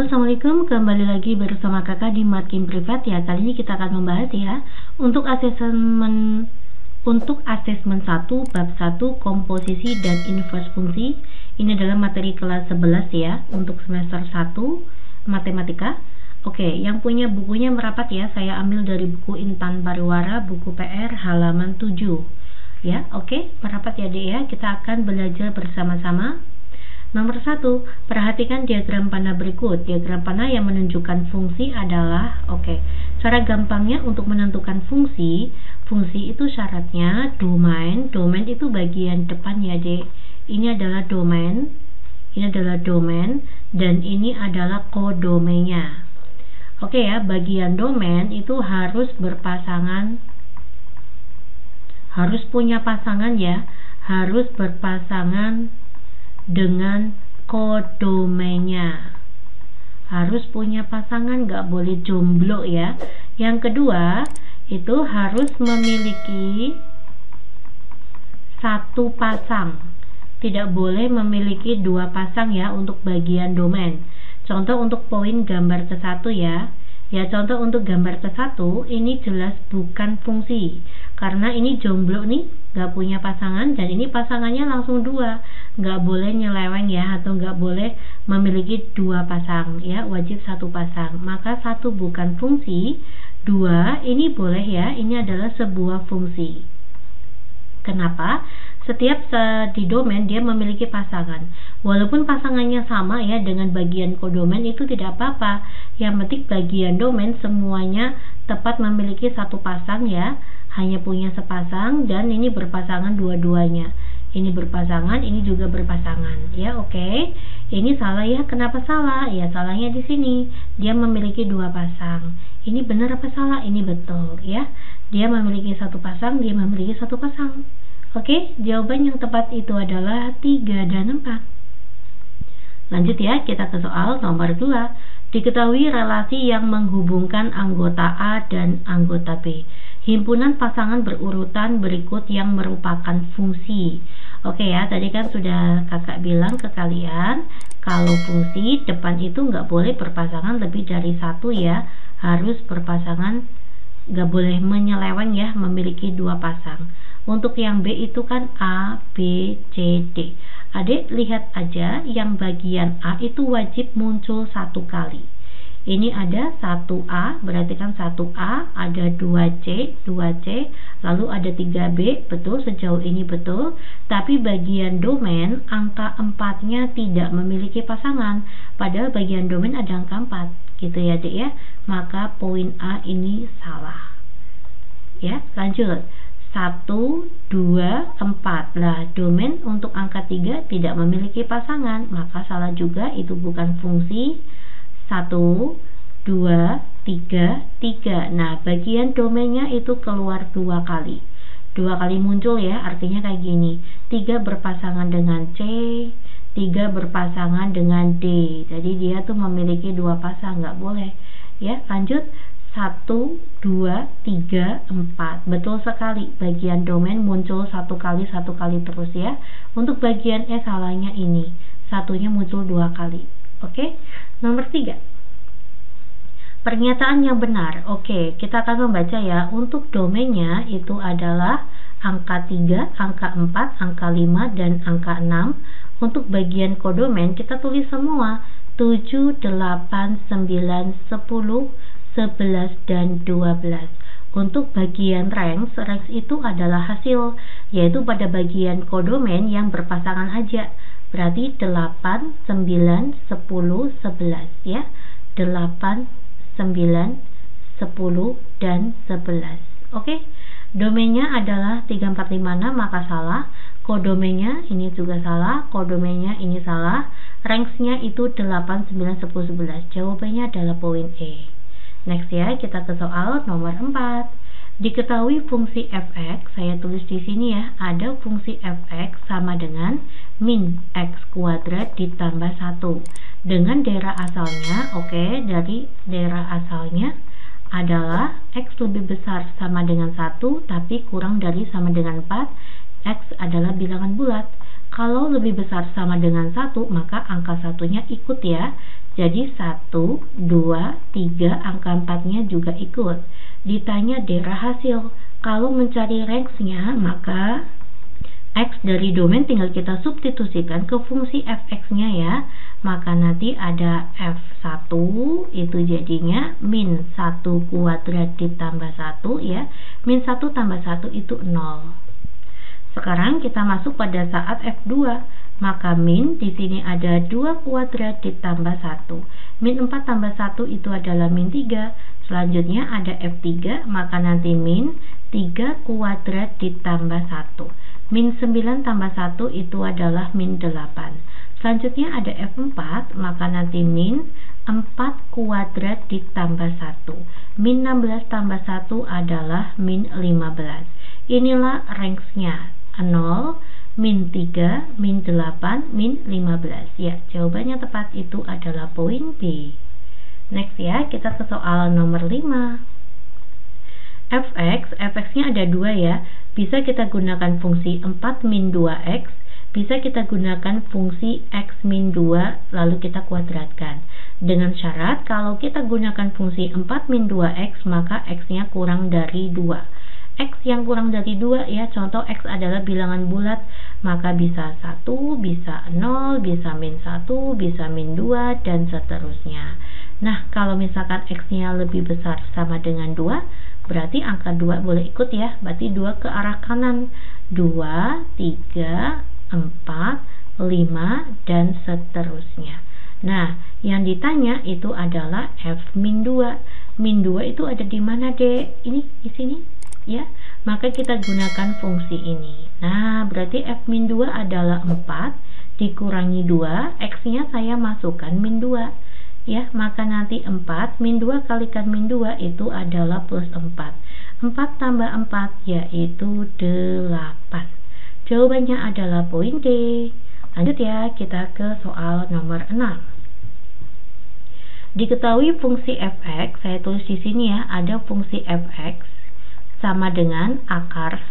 Halo, assalamualaikum. Kembali lagi bersama kakak di Matkim Privat ya. Kali ini kita akan membahas ya untuk asesmen 1 bab 1 komposisi dan inverse fungsi. Ini adalah materi kelas 11 ya untuk semester 1 matematika. Oke, yang punya bukunya merapat ya. Saya ambil dari buku Intan Pariwara, buku PR halaman 7. Ya, oke, merapat ya Dek ya. Kita akan belajar bersama-sama. Nomor 1, perhatikan diagram panah berikut. Diagram panah yang menunjukkan fungsi adalah, cara gampangnya untuk menentukan fungsi itu syaratnya domain itu bagian depan ya Dek. Ini adalah domain, dan ini adalah kodomenya. Oke ya, bagian domain itu harus berpasangan, harus punya pasangan ya, harus berpasangan dengan kodomenya, harus punya pasangan, nggak boleh jomblo ya. Yang kedua itu harus memiliki satu pasang, tidak boleh memiliki dua pasang ya untuk bagian domain. Contoh untuk poin gambar ke-1 ya. Contoh untuk gambar ke-1 ini jelas bukan fungsi karena ini jomblo nih, nggak punya pasangan, dan ini pasangannya langsung 2, nggak boleh nyeleweng ya, atau nggak boleh memiliki 2 pasang ya, wajib 1 pasang. Maka 1 bukan fungsi, 2 ini boleh ya, ini adalah sebuah fungsi. Kenapa? Setiap di domain dia memiliki pasangan, walaupun pasangannya sama ya dengan bagian kodomain itu tidak apa-apa. Yang penting bagian domain semuanya tepat memiliki 1 pasang ya, hanya punya sepasang, dan ini berpasangan dua-duanya. Ini berpasangan, ini juga berpasangan ya. Oke, ini salah ya. Kenapa salah? Ya salahnya di sini, dia memiliki 2 pasang. Ini benar apa salah? Ini betul ya, dia memiliki 1 pasang, dia memiliki 1 pasang. Oke, jawaban yang tepat itu adalah 3 dan 4. Lanjut ya, kita ke soal nomor 2. Diketahui relasi yang menghubungkan anggota A dan anggota B. Himpunan pasangan berurutan berikut yang merupakan fungsi. Oke ya, tadi kan sudah kakak bilang ke kalian, kalau fungsi depan itu nggak boleh berpasangan lebih dari 1 ya, harus berpasangan, nggak boleh menyeleweng ya, memiliki 2 pasang. Untuk yang B itu kan A, B, C, D. Adik lihat aja, yang bagian A itu wajib muncul 1 kali. Ini ada 1A, berarti kan 1A, ada 2C, lalu ada 3B, betul, sejauh ini betul. Tapi bagian domain, angka 4-nya tidak memiliki pasangan, padahal bagian domain ada angka 4, gitu ya Dek ya. Maka poin A ini salah. Ya, lanjut. 1, 2, 4. Lah, domain untuk angka 3 tidak memiliki pasangan, maka salah juga, itu bukan fungsi. 1, 2, 3. Nah, bagian domainnya itu keluar 2 kali. 2 kali muncul ya, artinya kayak gini. 3 berpasangan dengan C, 3 berpasangan dengan D. Jadi dia tuh memiliki 2 pasang, nggak boleh. Ya, lanjut. 1, 2, 3, 4. Betul sekali, bagian domain muncul 1 kali terus ya. Untuk bagian E salahnya ini, 1-nya muncul 2 kali. Oke, nomor 3. Pernyataan yang benar. Oke, kita akan membaca ya. Untuk domainnya itu adalah angka 3, angka 4, angka 5, dan angka 6. Untuk bagian kodomain kita tulis semua 7, 8, 9, 10, 11, dan 12. Untuk bagian ranks itu adalah hasil, yaitu pada bagian kodomain yang berpasangan aja. Berarti 8, 9, 10, 11 ya. 8, 9, 10, dan 11. Oke, domainnya adalah 3, 4, 5, 6, maka salah. Kodomainnya ini juga salah, kodomainnya ini salah. Ranksnya itu 8, 9, 10, 11. Jawabannya adalah poin E. Next ya, kita ke soal nomor 4. Diketahui fungsi fx, saya tulis di sini ya, ada fungsi fx sama dengan min x kuadrat ditambah 1. Dengan daerah asalnya, dari daerah asalnya adalah x lebih besar sama dengan 1, tapi kurang dari sama dengan 4. X adalah bilangan bulat. Kalau lebih besar sama dengan 1, maka angka satunya ikut ya. Jadi 1, 2, 3, angka 4-nya juga ikut. Ditanya daerah hasil. Kalau mencari range-nya, maka X dari domain tinggal kita substitusikan ke fungsi fx-nya ya. Maka nanti ada F1 itu jadinya min 1 kuadrat ditambah 1 ya. Min 1 tambah 1 itu 0. Sekarang kita masuk pada saat F2. Maka min di sini ada 2 kuadrat ditambah 1. Min 4 tambah 1 itu adalah min 3. Selanjutnya ada F3, maka nanti min 3 kuadrat ditambah 1. Min 9 tambah 1 itu adalah min 8. Selanjutnya ada F4, maka nanti min 4 kuadrat ditambah 1. Min 16 tambah 1 adalah min 15. Inilah range-nya 0, min 3, min 8, min 15. Ya, jawabannya tepat itu adalah poin B. Next ya, kita ke soal nomor 5. fx-nya ada 2 ya. Bisa kita gunakan fungsi 4 min 2x, bisa kita gunakan fungsi x min 2 lalu kita kuadratkan. Dengan syarat kalau kita gunakan fungsi 4 min 2x maka x-nya kurang dari 2. X yang kurang dari 2 ya, contoh X adalah bilangan bulat, maka bisa 1, bisa 0, bisa min 1, bisa min 2, dan seterusnya. Nah, kalau misalkan X-nya lebih besar sama dengan 2, berarti angka 2 boleh ikut ya, berarti 2 ke arah kanan. 2, 3, 4, 5, dan seterusnya. Nah, yang ditanya itu adalah F min 2. Min 2 itu ada di mana, Dek? Ini di sini ya, maka kita gunakan fungsi ini. Nah, berarti F min 2 adalah 4 dikurangi 2, X-nya saya masukkan min 2 ya, maka nanti 4 min 2 kalikan min 2 itu adalah plus 4. 4 tambah 4 yaitu 8. Jawabannya adalah poin D. Lanjut ya, kita ke soal nomor 6. Diketahui fungsi fx, saya tulis di sini ya, ada fungsi fx sama dengan akar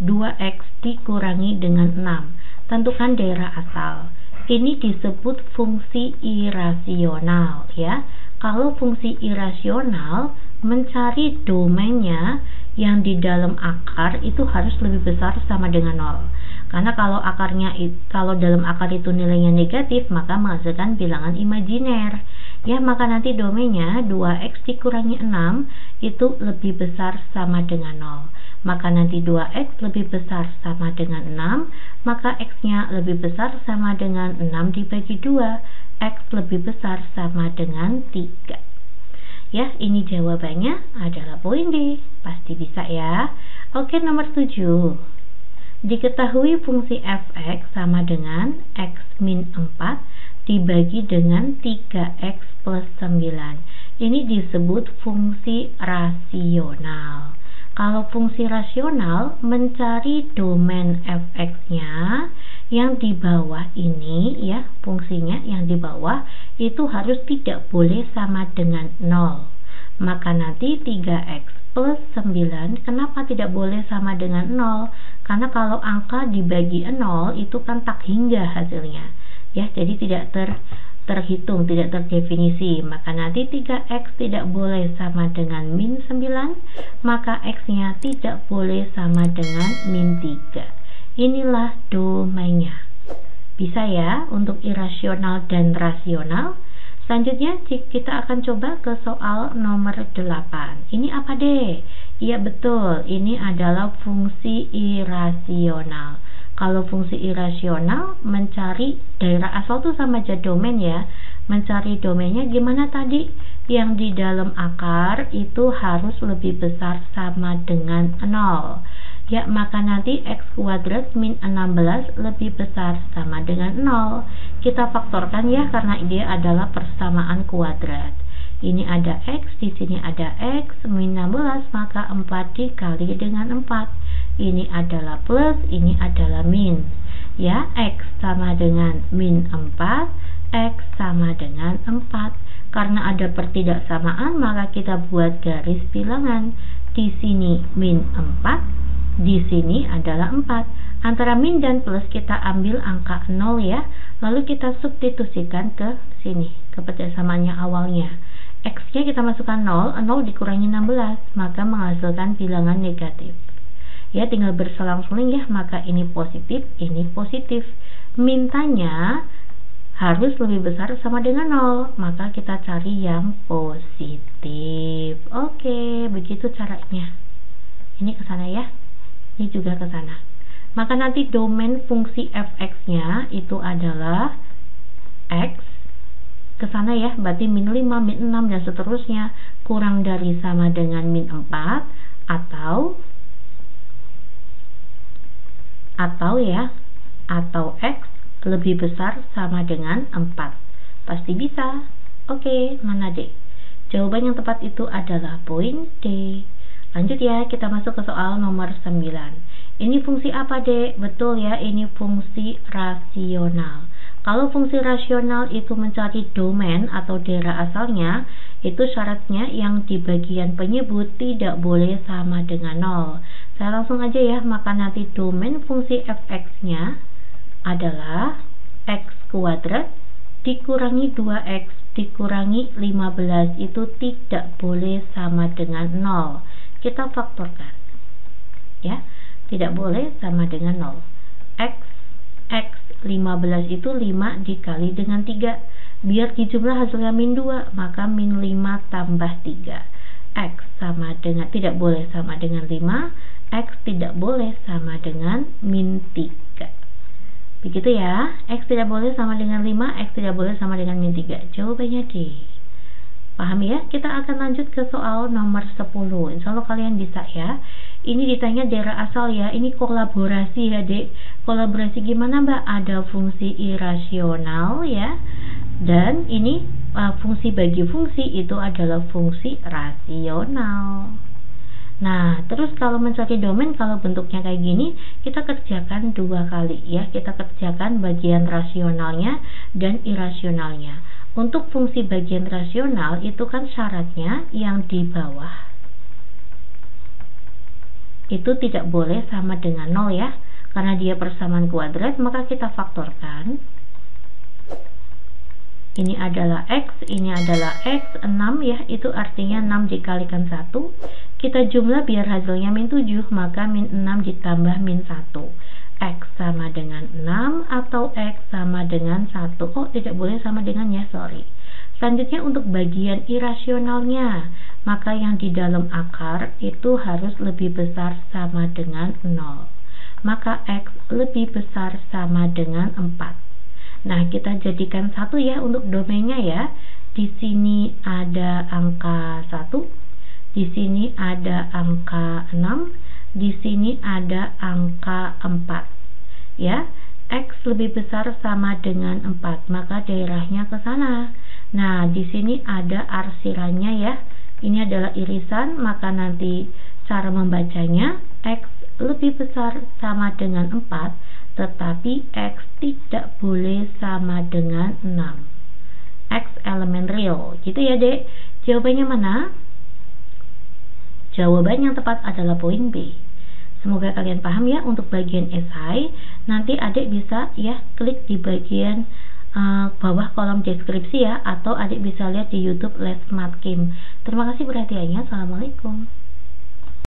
2x dikurangi dengan 6. Tentukan daerah asal. Ini disebut fungsi irasional ya. Kalau fungsi irasional, mencari domainnya yang di dalam akar itu harus lebih besar sama dengan 0. Karena kalau dalam akar itu nilainya negatif, maka menghasilkan bilangan imajiner. Ya, maka nanti domainnya 2x dikurangi 6 itu lebih besar sama dengan 0. Maka nanti 2x lebih besar sama dengan 6, maka x-nya lebih besar sama dengan 6 dibagi 2. X lebih besar sama dengan 3. Ya, ini jawabannya adalah poin D. Pasti bisa ya. Oke, nomor 7. Diketahui fungsi fx sama dengan x min 4 dibagi dengan 3x plus 9. Ini disebut fungsi rasional. Kalau fungsi rasional, mencari domain fx-nya yang di bawah ini ya, fungsinya yang di bawah itu harus tidak boleh sama dengan 0. Maka nanti 3x plus 9, kenapa tidak boleh sama dengan 0? Karena kalau angka dibagi 0 itu kan tak hingga hasilnya ya, jadi tidak terhitung, tidak terdefinisi. Maka nanti 3x tidak boleh sama dengan min 9, maka x-nya tidak boleh sama dengan min 3. Inilah domainnya. Bisa ya untuk irasional dan rasional. Selanjutnya kita akan coba ke soal nomor 8. Ini apa deh? Iya betul, ini adalah fungsi irasional. Kalau fungsi irasional, mencari daerah asal itu sama aja domain ya. Mencari domainnya gimana tadi? Yang di dalam akar itu harus lebih besar sama dengan 0. Ya, maka nanti x kuadrat min 16 lebih besar sama dengan 0. Kita faktorkan ya, karena dia adalah persamaan kuadrat. Ini ada x, di sini ada x, min 16, maka 4 dikali dengan 4. Ini adalah plus, ini adalah min. Ya, x sama dengan min 4, x sama dengan 4. Karena ada pertidaksamaan, maka kita buat garis bilangan. Di sini min 4, di sini adalah 4. Antara min dan plus kita ambil angka 0 ya, lalu kita substitusikan ke sini, ke persamaannya awalnya. X-nya kita masukkan 0, 0 dikurangi 16, maka menghasilkan bilangan negatif. Ya, tinggal berselang-seling ya, maka ini positif, ini positif. Mintanya harus lebih besar sama dengan 0, maka kita cari yang positif. Oke, begitu caranya. Ini ke sana ya, ini juga ke sana. Maka nanti domain fungsi fx-nya itu adalah x ke sana ya, berarti min 5, min 6 dan seterusnya, kurang dari sama dengan min 4 atau x lebih besar sama dengan 4. Pasti bisa. Oke, mana D? Jawaban yang tepat itu adalah poin D. Lanjut ya, kita masuk ke soal nomor 9. Ini fungsi apa, Dek? Betul ya, ini fungsi rasional. Kalau fungsi rasional itu mencari domain atau daerah asalnya, itu syaratnya yang di bagian penyebut tidak boleh sama dengan 0. Saya langsung aja ya, maka nanti domain fungsi fx-nya adalah x kuadrat dikurangi 2x dikurangi 15, itu tidak boleh sama dengan 0. Kita faktorkan. Ya. Tidak boleh sama dengan 0. X 15 itu 5 dikali dengan 3. Biar dijumlah hasilnya min 2, maka min 5 tambah 3. X sama dengan, tidak boleh sama dengan 5. X tidak boleh sama dengan min 3. Begitu ya. X tidak boleh sama dengan 5, X tidak boleh sama dengan min 3. Jawabannya D. Paham ya? Kita akan lanjut ke soal nomor 10. Insya Allah kalian bisa ya. Ini ditanya daerah asal ya. Ini kolaborasi ya, Dek. Kolaborasi gimana, Mbak? Ada fungsi irasional ya. Dan ini fungsi bagi fungsi itu adalah fungsi rasional. Nah, terus kalau mencari domain, kalau bentuknya kayak gini, kita kerjakan 2 kali ya. Kita kerjakan bagian rasionalnya dan irasionalnya. Untuk fungsi bagian rasional itu kan syaratnya yang di bawah itu tidak boleh sama dengan 0 ya, karena dia persamaan kuadrat, maka kita faktorkan. Ini adalah x, ini adalah x, 6 ya, itu artinya 6 dikalikan 1. Kita jumlah biar hasilnya min 7, maka min 6 ditambah min 1. X sama dengan 6 atau x sama dengan 1. Oh, tidak boleh sama dengan ya, sorry. Selanjutnya untuk bagian irasionalnya, maka yang di dalam akar itu harus lebih besar sama dengan 0. Maka x lebih besar sama dengan 4. Nah, kita jadikan 1 ya untuk domainnya ya. Di sini ada angka 1, di sini ada angka 6, di sini ada angka 4. Ya, x lebih besar sama dengan 4, maka daerahnya ke sana. Nah, di sini ada arsirannya ya. Ini adalah irisan, maka nanti cara membacanya x lebih besar sama dengan 4, tetapi x tidak boleh sama dengan 6. X elemen real. Gitu ya, Dek. Jawabannya mana? Jawaban yang tepat adalah poin B. Semoga kalian paham ya untuk bagian esai. Nanti adik bisa ya klik di bagian bawah kolom deskripsi ya, atau adik bisa lihat di YouTube Les Matkim. Terima kasih perhatiannya. Assalamualaikum.